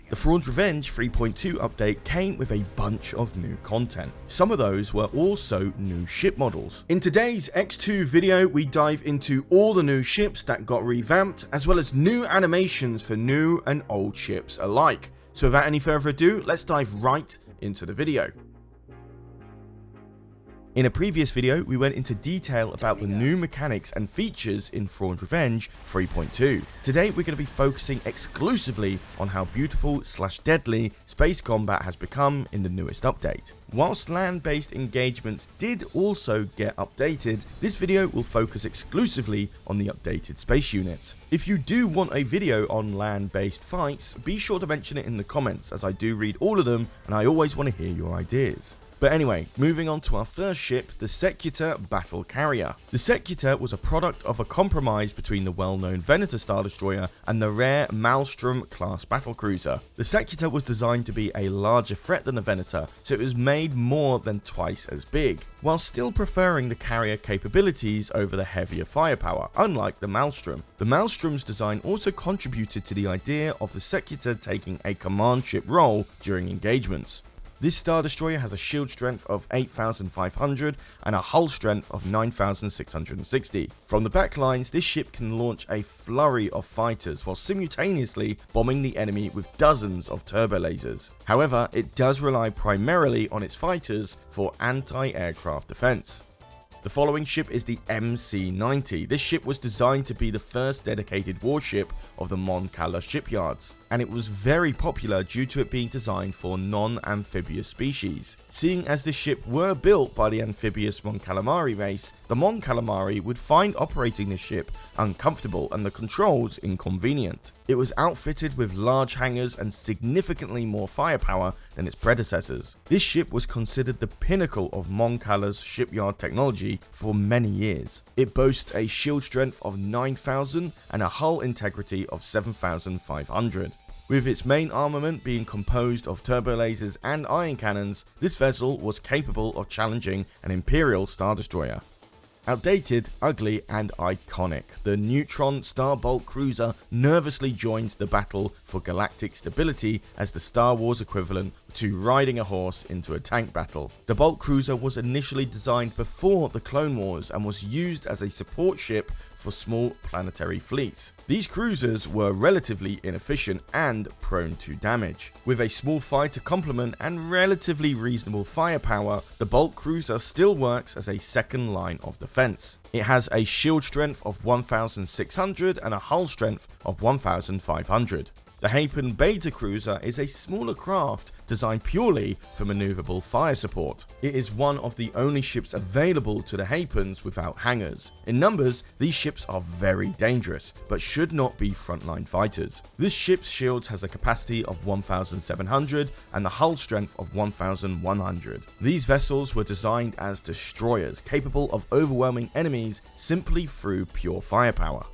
The Thrawn's Revenge 3.2 update came with a bunch of new content. Some of those were also new ship models. In today's EcksToo video, we dive into all the new ships that got revamped, as well as new animations for new and old ships alike. So without any further ado, let's dive right into the video. In a previous video, we went into detail about the new mechanics and features in Thrawn's Revenge 3.2. Today, we're going to be focusing exclusively on how beautiful/deadly space combat has become in the newest update. Whilst land-based engagements did also get updated, this video will focus exclusively on the updated space units. If you do want a video on land-based fights, be sure to mention it in the comments, as I do read all of them and I always want to hear your ideas. But anyway, moving on to our first ship, the Secutor Battle Carrier. The Secutor was a product of a compromise between the well-known Venator Star Destroyer and the rare Maelstrom class battlecruiser. The Secutor was designed to be a larger threat than the Venator, so it was made more than twice as big, while still preferring the carrier capabilities over the heavier firepower, unlike the Maelstrom. The Maelstrom's design also contributed to the idea of the Secutor taking a command ship role during engagements. This Star Destroyer has a shield strength of 8,500 and a hull strength of 9,660. From the backlines, this ship can launch a flurry of fighters while simultaneously bombing the enemy with dozens of turbo lasers. However, it does rely primarily on its fighters for anti-aircraft defense. The following ship is the MC-90. This ship was designed to be the first dedicated warship of the Mon Cala shipyards, and it was very popular due to it being designed for non-amphibious species. Seeing as this ship were built by the amphibious Mon Calamari race, the Mon Calamari would find operating this ship uncomfortable and the controls inconvenient. It was outfitted with large hangars and significantly more firepower than its predecessors. This ship was considered the pinnacle of Mon Cala's shipyard technology for many years. It boasts a shield strength of 9,000 and a hull integrity of 7,500. With its main armament being composed of turbo lasers and ion cannons, this vessel was capable of challenging an Imperial Star Destroyer. Outdated, ugly, and iconic, the Neutron Starbolt cruiser nervously joins the battle for galactic stability as the Star Wars equivalent to riding a horse into a tank battle. The Bolt cruiser was initially designed before the Clone Wars and was used as a support ship for small planetary fleets. These cruisers were relatively inefficient and prone to damage. With a small fighter complement and relatively reasonable firepower, the Bolt cruiser still works as a second line of defense. It has a shield strength of 1,600 and a hull strength of 1,500. The Hapen Beta Cruiser is a smaller craft designed purely for maneuverable fire support. It is one of the only ships available to the Hapens without hangars. In numbers, these ships are very dangerous, but should not be frontline fighters. This ship's shields has a capacity of 1,700 and the hull strength of 1,100. These vessels were designed as destroyers, capable of overwhelming enemies simply through pure firepower.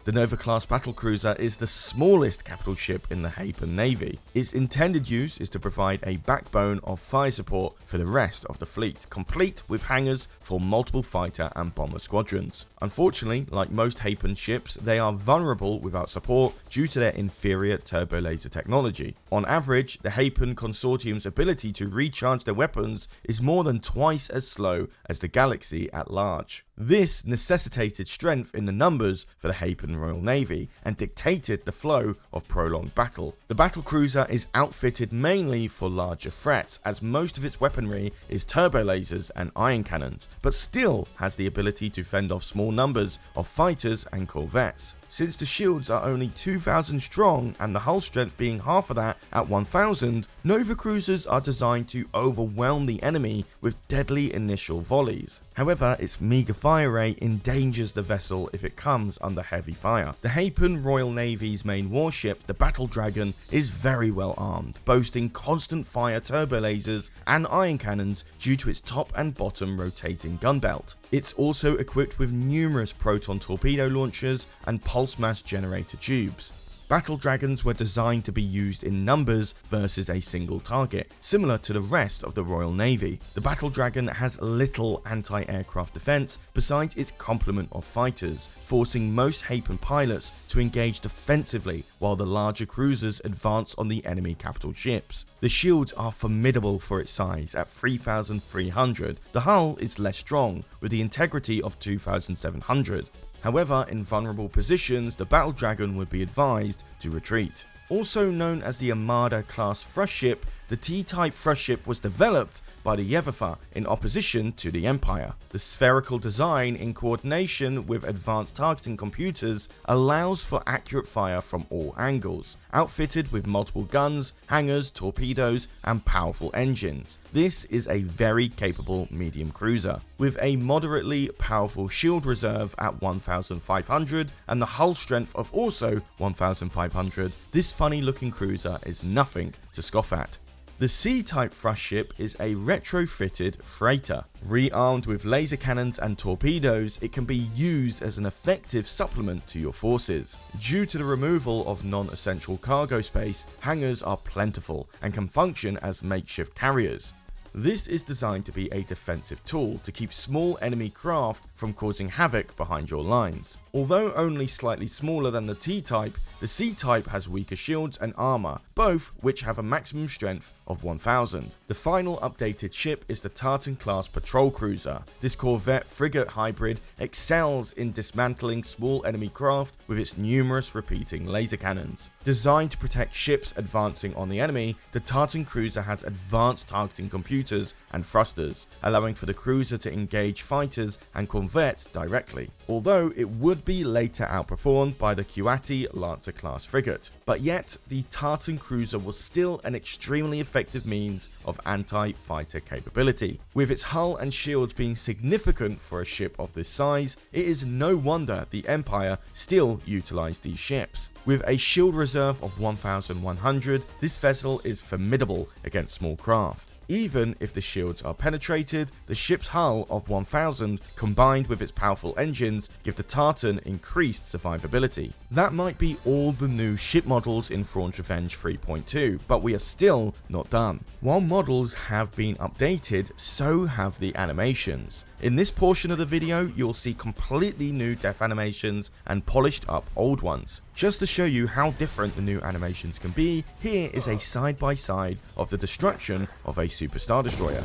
The Nova-class battlecruiser is the smallest capital ship in the Hapen Navy. Its intended use is to provide a backbone of fire support for the rest of the fleet, complete with hangars for multiple fighter and bomber squadrons. Unfortunately, like most Hapen ships, they are vulnerable without support due to their inferior turbo laser technology. On average, the Hapen Consortium's ability to recharge their weapons is more than twice as slow as the Galaxy at large. This necessitated strength in the numbers for the Hapen Royal Navy and dictated the flow of prolonged battle. The battlecruiser is outfitted mainly for larger threats, as most of its weaponry is turbo lasers and ion cannons, but still has the ability to fend off small numbers of fighters and corvettes. Since the shields are only 2,000 strong and the hull strength being half of that at 1,000, Nova cruisers are designed to overwhelm the enemy with deadly initial volleys. However, its meager fire rate endangers the vessel if it comes under heavy fire. The Hapen Royal Navy's main warship, the Battle Dragon, is very well armed, boasting constant fire turbo lasers and ion cannons due to its top and bottom rotating gun belt. It's also equipped with numerous proton torpedo launchers and pulse mass generator tubes. Battle dragons were designed to be used in numbers versus a single target, similar to the rest of the Royal Navy. The battle dragon has little anti-aircraft defense besides its complement of fighters, forcing most Hapen pilots to engage defensively while the larger cruisers advance on the enemy capital ships. The shields are formidable for its size at 3,300. The hull is less strong, with the integrity of 2,700. However, in vulnerable positions, the battle dragon would be advised to retreat. Also known as the Armada class thrust ship, the T-type thrust ship was developed by the Yevava in opposition to the Empire. The spherical design, in coordination with advanced targeting computers, allows for accurate fire from all angles, outfitted with multiple guns, hangars, torpedoes, and powerful engines. This is a very capable medium cruiser, with a moderately powerful shield reserve at 1,500 and the hull strength of also 1,500. This funny looking cruiser is nothing to scoff at. The C-type thrust ship is a retrofitted freighter. Rearmed with laser cannons and torpedoes, it can be used as an effective supplement to your forces. Due to the removal of non-essential cargo space, hangars are plentiful and can function as makeshift carriers. This is designed to be a defensive tool to keep small enemy craft from causing havoc behind your lines. Although only slightly smaller than the T-type, the C-type has weaker shields and armor, both which have a maximum strength of 1,000. The final updated ship is the Tartan class patrol cruiser. This corvette frigate hybrid excels in dismantling small enemy craft with its numerous repeating laser cannons. Designed to protect ships advancing on the enemy, the Tartan cruiser has advanced targeting computers and thrusters, allowing for the cruiser to engage fighters and corvettes directly, although it would be later outperformed by the Kuwati Lancer class frigate. But yet, the Tartan cruiser was still an extremely effective means of anti-fighter capability. With its hull and shields being significant for a ship of this size, it is no wonder the Empire still utilized these ships. With a shield reserve of 1,100, this vessel is formidable against small craft. Even if the shields are penetrated, the ship's hull of 1,000 combined with its powerful engines give the Tartan increased survivability. That might be all the new ship models in Thrawn's Revenge 3.2, but we are still not done. While models have been updated, so have the animations. In this portion of the video, you'll see completely new death animations and polished up old ones. Just to show you how different the new animations can be, here is a side-by-side of the destruction of a Super Star Destroyer.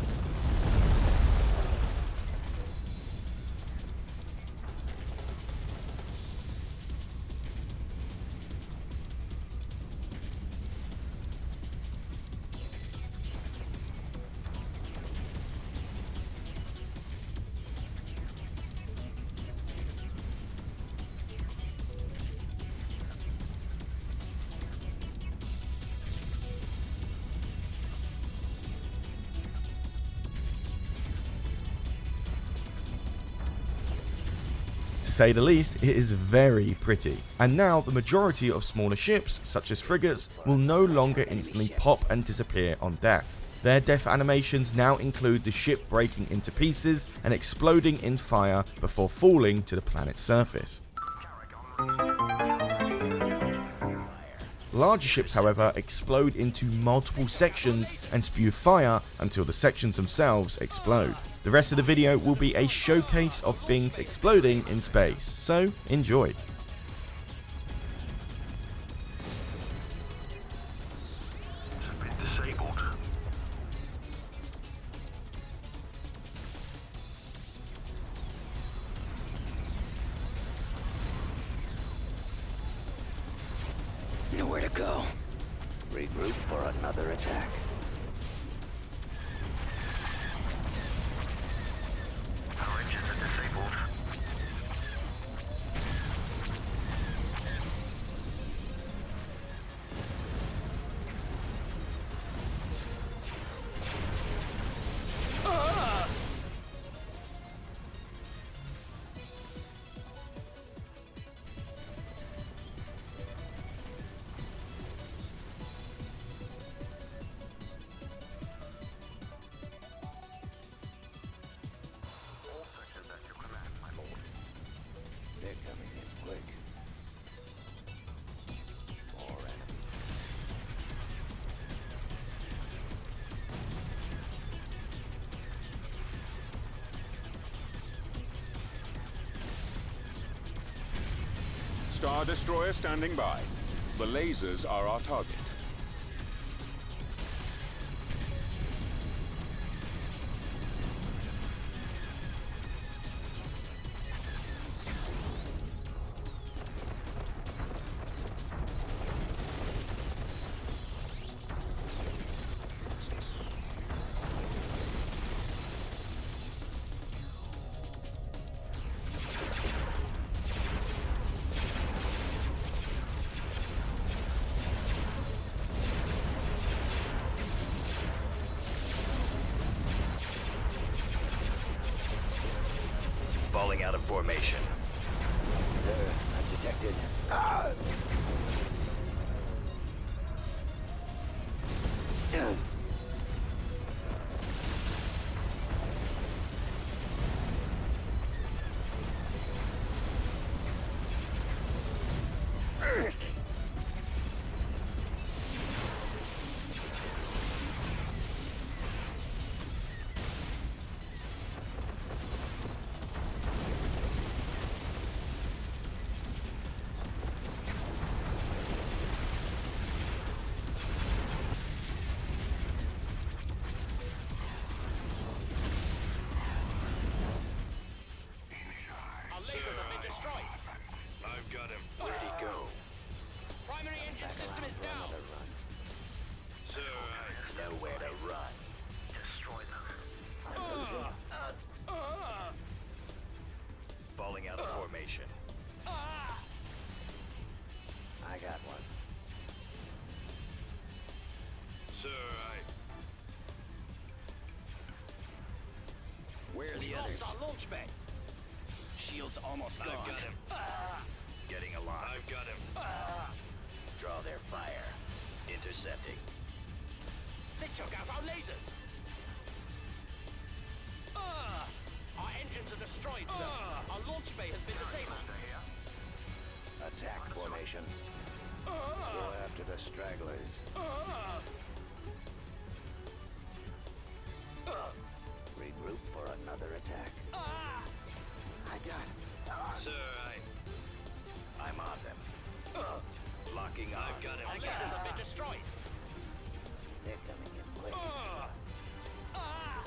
To say the least, it is very pretty. And now the majority of smaller ships, such as frigates, will no longer instantly pop and disappear on death. Their death animations now include the ship breaking into pieces and exploding in fire before falling to the planet's surface. Larger ships, however, explode into multiple sections and spew fire until the sections themselves explode. The rest of the video will be a showcase of things exploding in space, so enjoy. Nowhere to go. Regroup for another attack. Our engines are disabled. Star Destroyer standing by. The lasers are our target. Falling out of formation. I'm detected. Ah! I've got him. Where'd he go? Primary engine system is down. Sir, Nowhere to run. Destroy them. Falling out of formation. I got one. Sir, Where are We the lost others? our launch bay. Shield's almost gone. I've got him. Getting a lock. I've got him. Draw their fire. Intercepting. They took out our lasers. Our engines are destroyed, sir. Our launch bay has been disabled. Attack formation. Go after the stragglers. Regroup for another attack. I got. Sir, I'm on them. Locking on. I've got him. Our lasers have been destroyed. They're coming in quick.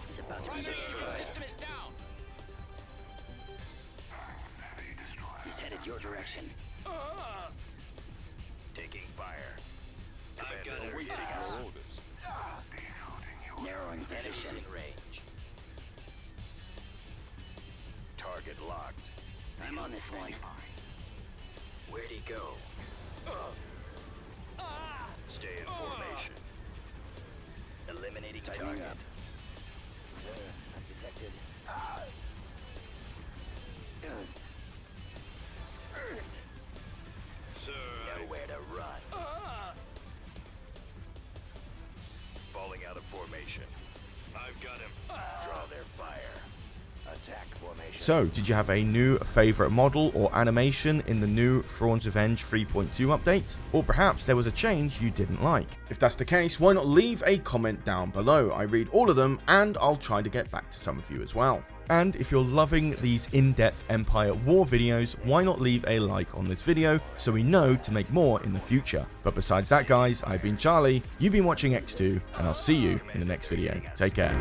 He's about to be Primary engine destroyed. system is down. He's headed your direction. Taking fire. I've got him. Waiting Your orders. Narrowing position. In range. Target locked. I'm on this one. Where'd he go? Stay in formation. Eliminating target. I'm detected. Sir, Nowhere to run. Falling out of formation. I've got him. Draw their fire. Attack formation. So, did you have a new favorite model or animation in the new Thrawn's Revenge 3.2 update? Or perhaps there was a change you didn't like? If that's the case, why not leave a comment down below? I read all of them and I'll try to get back to some of you as well. And if you're loving these in-depth Empire War videos, why not leave a like on this video so we know to make more in the future. But besides that guys, I've been Charlie, you've been watching EcksToo, and I'll see you in the next video. Take care.